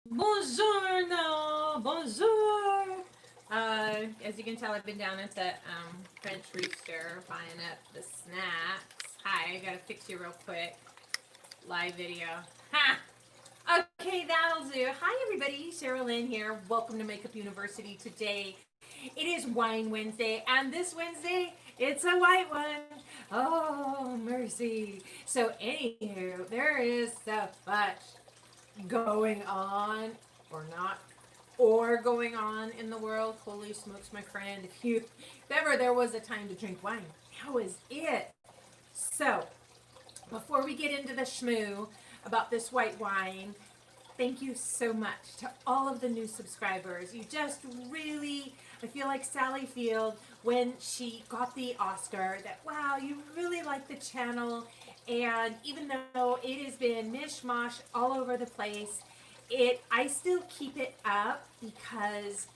Buongiorno, bonjour. As you can tell, I've been down at the French Rooster buying up the snacks. Hi, I gotta fix you real quick. Live video. Ha! Okay, that'll do. Hi, everybody. Cheryl Lynn here. Welcome to Makeup University. Today, it is Wine Wednesday, and this Wednesday, it's a white one. Oh, mercy. So, anywho, there is so much going on or not or going on in the world. Holy smokes, my friend. If ever there was a time to drink wine, now is it. So, before we get into the schmoo about this white wine, thank you so much to all of the new subscribers. You just really, I feel like Sally Field when she got the Oscar, that wow, you really like the channel. And even though it has been mishmash all over the place, I still keep it up because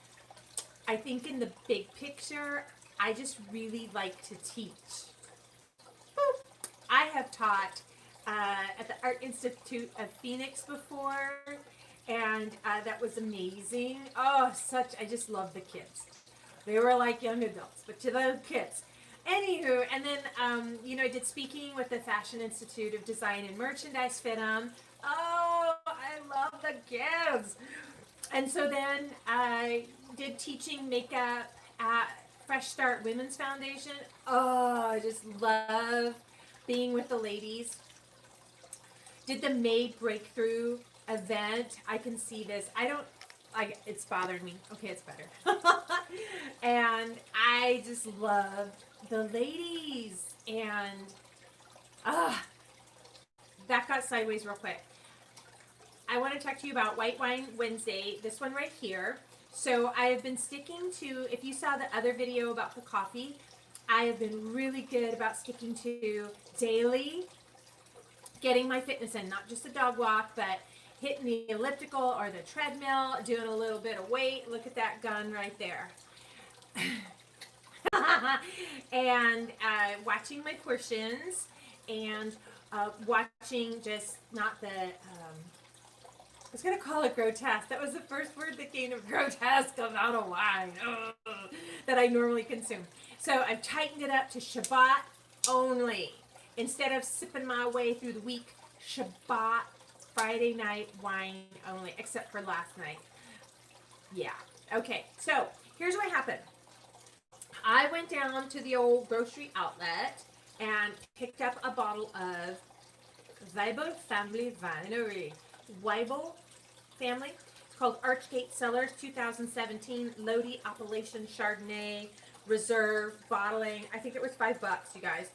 I think in the big picture, I just really like to teach. Boop. I have taught at the Art Institute of Phoenix before, and that was amazing. Oh, I just love the kids. They were like young adults, but to the kids. Anywho, and then, I did speaking with the Fashion Institute of Design and Merchandise FITM. Oh, I love the kids. And so then I did teaching makeup at Fresh Start Women's Foundation. Oh, I just love being with the ladies. Did the Maid Breakthrough event. I can see this. It's bothered me. Okay, it's better. And I just loved the ladies. And that got sideways real quick. I want to talk to you about White Wine Wednesday, this one right here. So I have been sticking to, if you saw the other video about the coffee, I have been really good about sticking to daily, getting my fitness in, not just a dog walk, but hitting the elliptical or the treadmill, doing a little bit of weight. Look at that gun right there. And watching my portions and watching just not the, I was going to call it grotesque. That was the first word that came to grotesque amount of wine that I normally consume. So I've tightened it up to Shabbat only. Instead of sipping my way through the week, Shabbat, Friday night wine only, except for last night. Yeah. Okay, so here's what happened. I went down to the old grocery outlet and picked up a bottle of Weibel Family Winery. Weibel Family. It's called Archgate Cellars 2017 Lodi Appellation Chardonnay Reserve bottling. I think it was $5, you guys.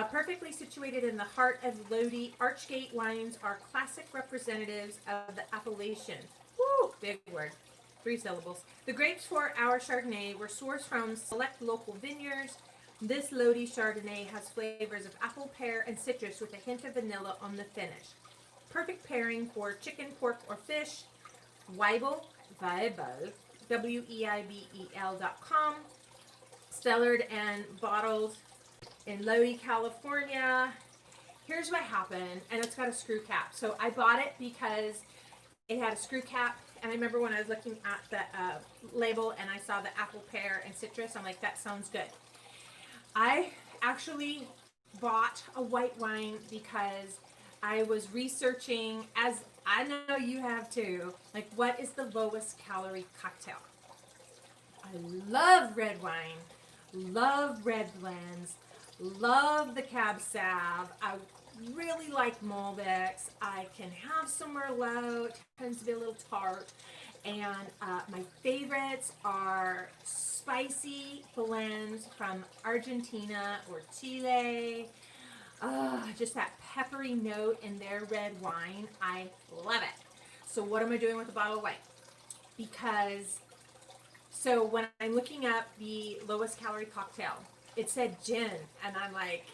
Perfectly situated in the heart of Lodi, Archgate wines are classic representatives of the appellation. Woo, big word. 3 syllables. The grapes for our Chardonnay were sourced from select local vineyards. This Lodi Chardonnay has flavors of apple, pear, and citrus with a hint of vanilla on the finish. Perfect pairing for chicken, pork, or fish. Weibel, Weibel.com. Cellared and bottled in Lodi, California. Here's what happened, and it's got a screw cap. So I bought it because it had a screw cap, and I remember when I was looking at the label and I saw the apple, pear, and citrus, I'm like, that sounds good. I actually bought a white wine because I was researching, as I know you have too, like what is the lowest calorie cocktail? I love red wine, love red blends, love the Cab Sav. I really like Malbecs. I can have some Merlot. It tends to be a little tart. And my favorites are spicy blends from Argentina or Chile. Just that peppery note in their red wine. I love it. So what am I doing with a bottle of wine? So when I'm looking up the lowest calorie cocktail, it said gin, and I'm like,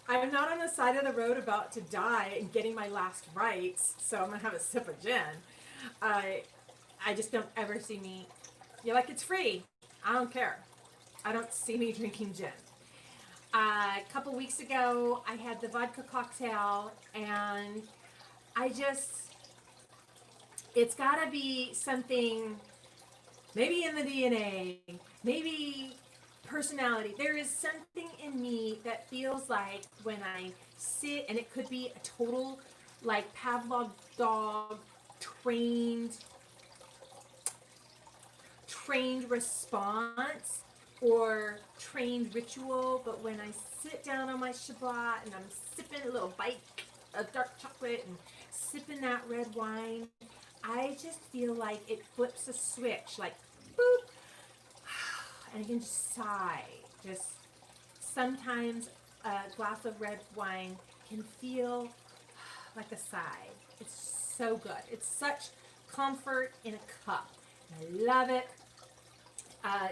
I'm not on the side of the road about to die and getting my last rites, so I'm gonna have a sip of gin. I just don't ever see me. You're like, it's free. I don't care. I don't see me drinking gin. A couple weeks ago, I had the vodka cocktail, and I just It's got to be something, maybe in the DNA, maybe personality. There is something in me that feels like when I sit, and it could be a total like Pavlov dog trained response or trained ritual, but when I sit down on my Shabbat and I'm sipping a little bite of dark chocolate and sipping that red wine, I just feel like it flips a switch, like boop, and I can just sigh. Just sometimes a glass of red wine can feel like a sigh. It's so good. It's such comfort in a cup. I love it.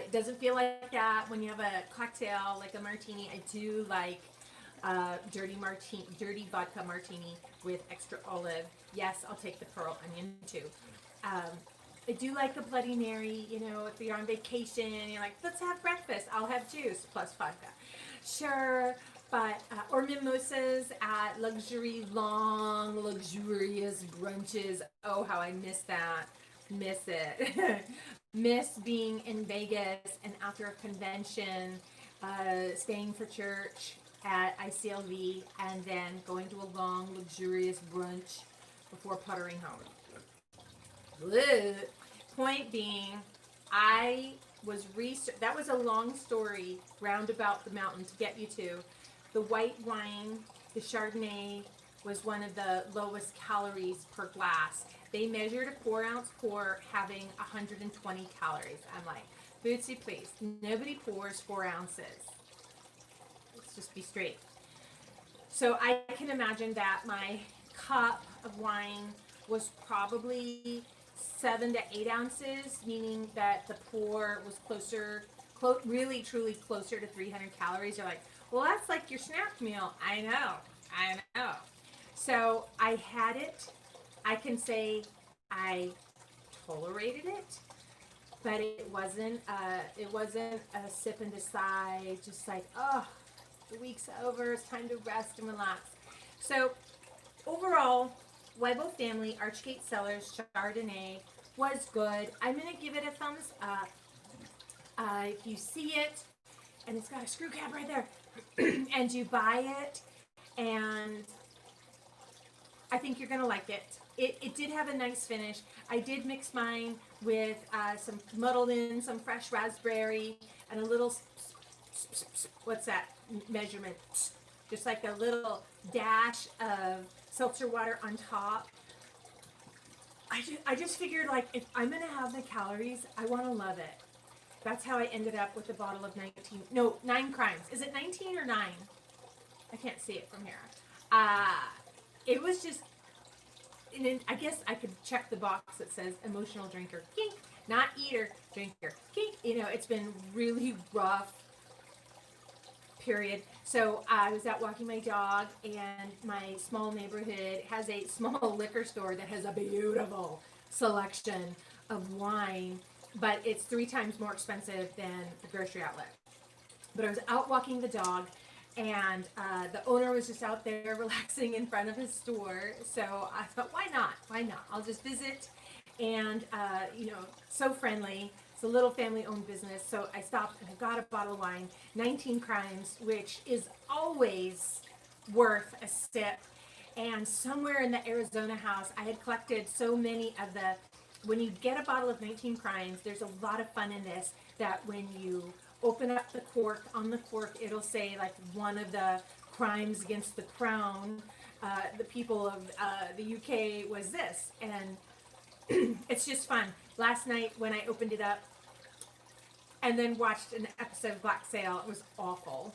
It doesn't feel like that when you have a cocktail like a martini. I do like dirty vodka martini with extra olive. Yes, I'll take the pearl onion too. I do like a Bloody Mary. You know, if you're on vacation and you're like, let's have breakfast, I'll have juice plus vodka. Sure, but or mimosas at long, luxurious brunches. Oh, how I miss that. Miss it. Miss being in Vegas and after a convention, staying for church at ICLV, and then going to a long, luxurious brunch before puttering home. Ugh. Point being, I was that was a long story roundabout the mountain to get you to. The white wine, the Chardonnay, was one of the lowest calories per glass. They measured a 4-ounce pour having 120 calories. I'm like, Bootsy, please. Nobody pours 4 ounces. Let's just be straight. So I can imagine that my cup of wine was probably 7 to 8 ounces, meaning that the pour was really, truly closer to 300 calories. You're like, well, that's like your snack meal. I know. So I had it. I can say I tolerated it, but it wasn't a sip and decide, just like, oh, the week's over, it's time to rest and relax. So overall, Weibo Family Archgate Cellars Chardonnay was good. I'm going to give it a thumbs up. If you see it, and it's got a screw cap right there, and you buy it, and I think you're going to like it. It did have a nice finish. I did mix mine with muddled in some fresh raspberry and a little, what's that measurement? Just like a little dash of seltzer water on top. I just figured, like, if I'm going to have the calories, I want to love it. That's how I ended up with a bottle of 9 Crimes. Is it 19 or 9? I can't see it from here. It was just, and then I guess I could check the box that says emotional drinker, kink, not eater, drinker, kink. You know, it's been really rough period. So I was out walking my dog, and my small neighborhood has a small liquor store that has a beautiful selection of wine, but it's 3 times more expensive than the grocery outlet. But I was out walking the dog, and the owner was just out there relaxing in front of his store. So I thought, why not? I'll just visit, and so friendly. It's a little family-owned business. So I stopped and I got a bottle of wine, 19 Crimes, which is always worth a sip. And somewhere in the Arizona house, I had collected so many of the, when you get a bottle of 19 Crimes, there's a lot of fun in this, that when you open up the cork, on the cork it'll say, like, one of the crimes against the crown, the people of the UK was this, and it's just fun. Last night when I opened it up and then watched an episode of Black Sail, it was awful.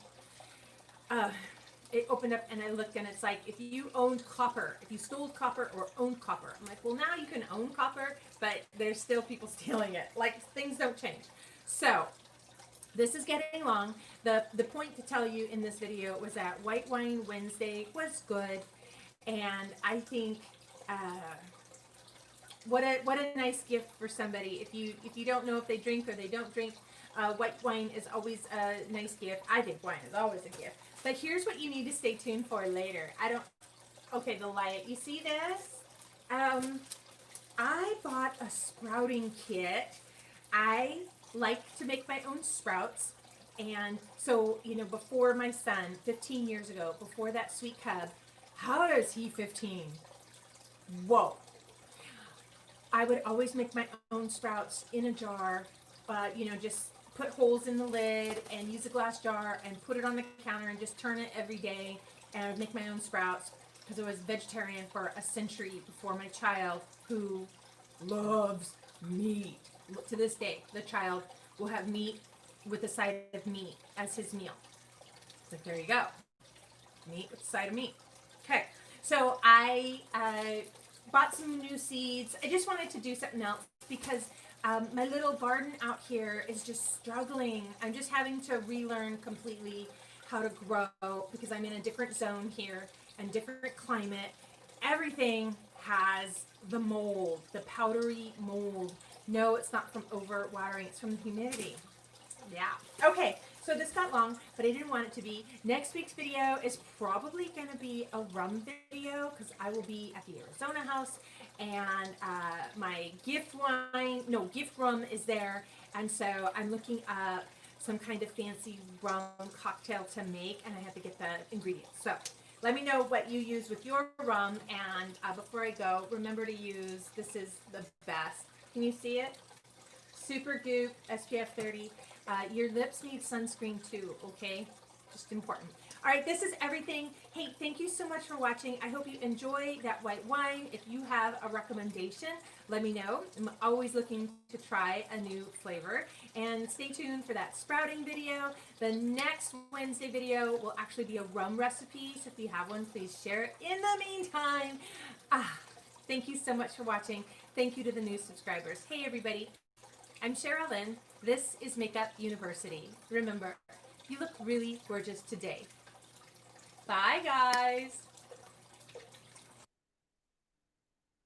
It opened up and I looked, and it's like, if you owned copper, if you stole copper or owned copper, I'm like, well, now you can own copper, but there's still people stealing it. Like, things don't change. So this is getting long. The point to tell you in this video was that White Wine Wednesday was good, and I think what a nice gift for somebody. If you don't know if they drink or they don't drink, white wine is always a nice gift. I think wine is always a gift. But here's what you need to stay tuned for later. Okay, the light. You see this? I bought a sprouting kit. I like to make my own sprouts. And so, before my son, 15 years ago, before that sweet cub, how old is he 15? Whoa. I would always make my own sprouts in a jar, just put holes in the lid and use a glass jar and put it on the counter and just turn it every day. And I would make my own sprouts because I was vegetarian for a century before my child, who loves meat. To this day, the child will have meat with a side of meat as his meal. So there you go. Meat with a side of meat. Okay, so I bought some new seeds. I just wanted to do something else because my little garden out here is just struggling. I'm just having to relearn completely how to grow because I'm in a different zone here and different climate. Everything has the mold, the powdery mold. No, it's not from over watering, it's from the humidity. Yeah. Okay, so this got long, but I didn't want it to be. Next week's video is probably going to be a rum video because I will be at the Arizona house and my gift rum is there. And so I'm looking up some kind of fancy rum cocktail to make, and I have to get the ingredients. So let me know what you use with your rum. And before I go, remember to use, this is the best. Can you see it? Super Goop SPF 30. Your lips need sunscreen too, okay? Just important. All right, this is everything. Hey, thank you so much for watching. I hope you enjoy that white wine. If you have a recommendation, let me know. I'm always looking to try a new flavor. And stay tuned for that sprouting video. The next Wednesday video will actually be a rum recipe. So if you have one, please share it. In the meantime, thank you so much for watching. Thank you to the new subscribers. Hey, everybody. I'm Cheryl Lynn. This is Makeup University. Remember, you look really gorgeous today. Bye, guys.